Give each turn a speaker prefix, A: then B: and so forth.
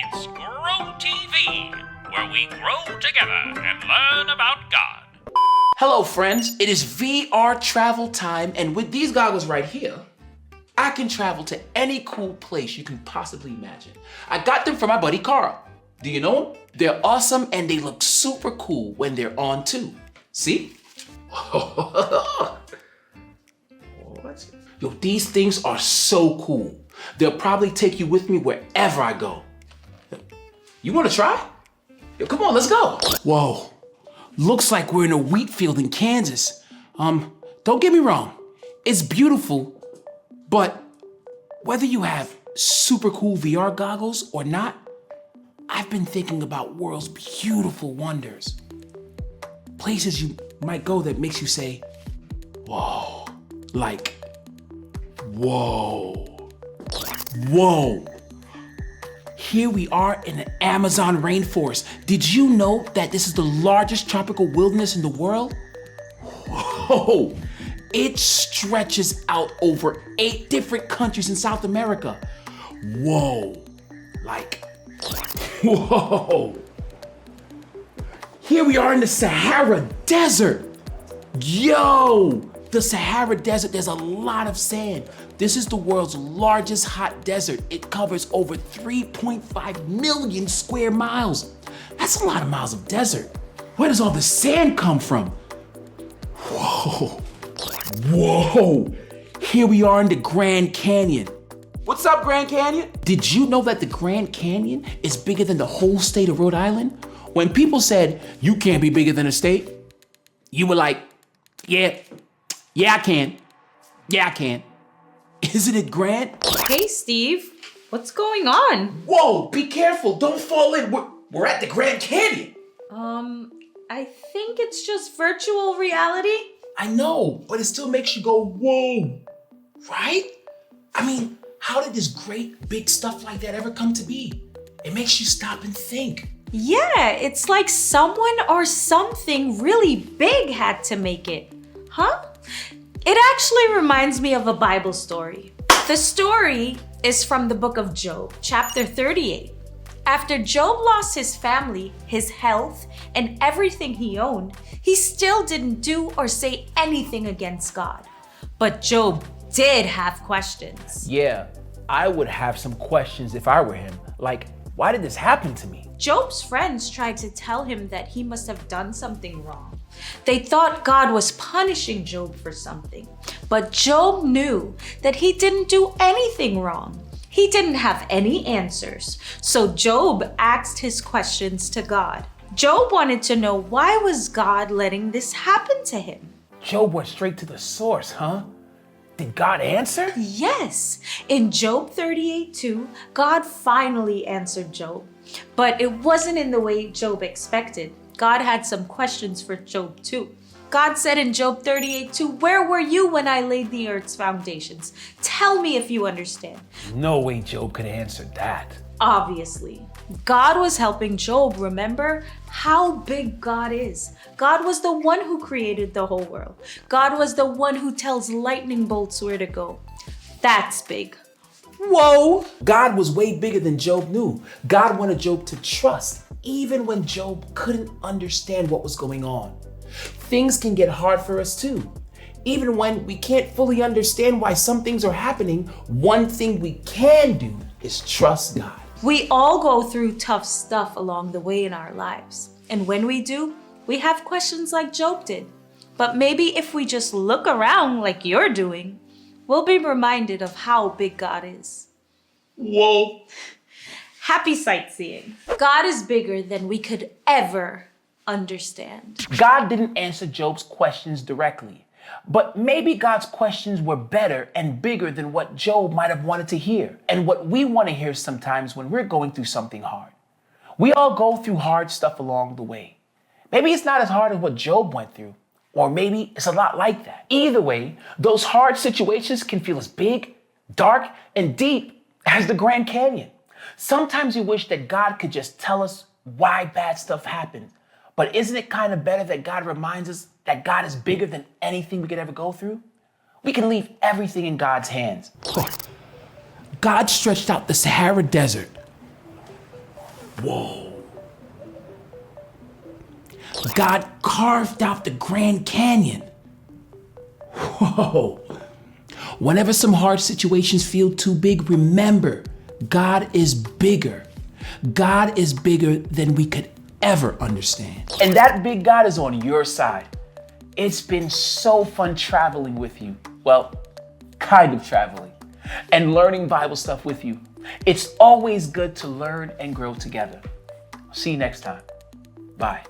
A: It's Grow TV, where we grow together and learn about God.
B: Hello friends, it is VR travel time, and with these goggles right here, I can travel to any cool place you can possibly imagine. I got them from my buddy Carl. Do you know them? They're awesome and they look super cool when they're on too. See? Yo, these things are so cool. They'll probably take you with me wherever I go. You wanna try? Yo, come on, let's go. Whoa, looks like we're in a wheat field in Kansas. Don't get me wrong, it's beautiful, but whether you have super cool VR goggles or not, I've been thinking about world's beautiful wonders. Places you might go that makes you say, whoa, like, whoa, whoa. Here we are in the Amazon rainforest. Did you know that this is the largest tropical wilderness in the world? Whoa, it stretches out over 8 different countries in South America. Whoa, like, whoa. Here we are in the Sahara Desert. Yo, the Sahara Desert, there's a lot of sand. This is the world's largest hot desert. It covers over 3.5 million square miles. That's a lot of miles of desert. Where does all the sand come from? Whoa, whoa. Here we are in the Grand Canyon. What's up, Grand Canyon? Did you know that the Grand Canyon is bigger than the whole state of Rhode Island? When people said, you can't be bigger than a state, you were like, yeah, I can. Yeah, I can. Isn't it grand?
C: Hey, Steve. What's going on?
B: Whoa, be careful. Don't fall in. We're at the Grand Canyon.
C: I think it's just virtual reality.
B: I know, but it still makes you go, whoa, right? I mean, how did this great big stuff like that ever come to be? It makes you stop and think.
C: Yeah, it's like someone or something really big had to make it. Huh? It actually reminds me of a Bible story. The story is from the book of Job, chapter 38. After Job lost his family, his health, and everything he owned, he still didn't do or say anything against God. But Job did have questions.
B: Yeah, I would have some questions if I were him. Like, why did this happen to me?
C: Job's friends tried to tell him that he must have done something wrong. They thought God was punishing Job for something. But Job knew that he didn't do anything wrong. He didn't have any answers. So Job asked his questions to God. Job wanted to know, why was God letting this happen to him?
B: Job went straight to the source, huh? Did God answer?
C: Yes. In Job 38:2, God finally answered Job. But it wasn't in the way Job expected. God had some questions for Job too. God said in Job 38:2, where were you when I laid the earth's foundations? Tell me if you understand.
B: No way Job could answer that.
C: Obviously, God was helping Job remember how big God is. God was the one who created the whole world. God was the one who tells lightning bolts where to go. That's big. Whoa!
B: God was way bigger than Job knew. God wanted Job to trust, even when Job couldn't understand what was going on. Things can get hard for us too. Even when we can't fully understand why some things are happening, one thing we can do is trust God.
C: We all go through tough stuff along the way in our lives. And when we do, we have questions like Job did. But maybe if we just look around like you're doing, we'll be reminded of how big God is.
B: Whoa.
C: Happy sightseeing. God is bigger than we could ever understand.
B: God didn't answer Job's questions directly, but maybe God's questions were better and bigger than what Job might have wanted to hear, and what we want to hear sometimes when we're going through something hard. We all go through hard stuff along the way. Maybe it's not as hard as what Job went through, or maybe it's a lot like that. Either way, those hard situations can feel as big, dark, and deep as the Grand Canyon. Sometimes we wish that God could just tell us why bad stuff happened. But isn't it kind of better that God reminds us that God is bigger than anything we could ever go through? We can leave everything in God's hands. God stretched out the Sahara Desert. Whoa. God carved out the Grand Canyon. Whoa. Whenever some hard situations feel too big, remember, God is bigger. God is bigger than we could ever understand. And that big God is on your side. It's been so fun traveling with you. Well, kind of traveling and learning Bible stuff with you. It's always good to learn and grow together. See you next time. Bye.